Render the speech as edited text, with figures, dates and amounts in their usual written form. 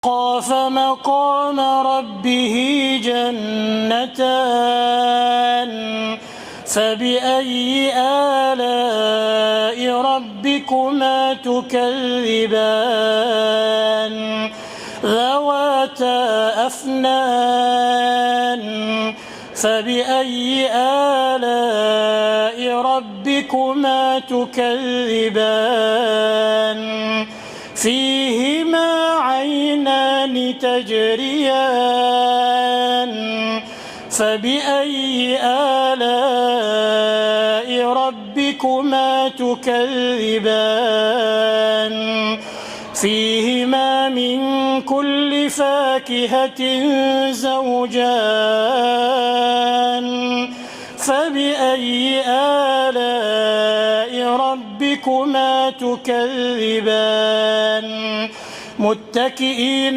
خاف مقام ربه جنتان فبأي آلاء ربكما تكذبان ذواتا أفنان فبأي آلاء ربكما تكذبان فيهما عينان تجريان فبأي آلاء ربكما تكذبان فيهما من كل فاكهة زوجان فبأي آلاء ربكما تكذبان متكئين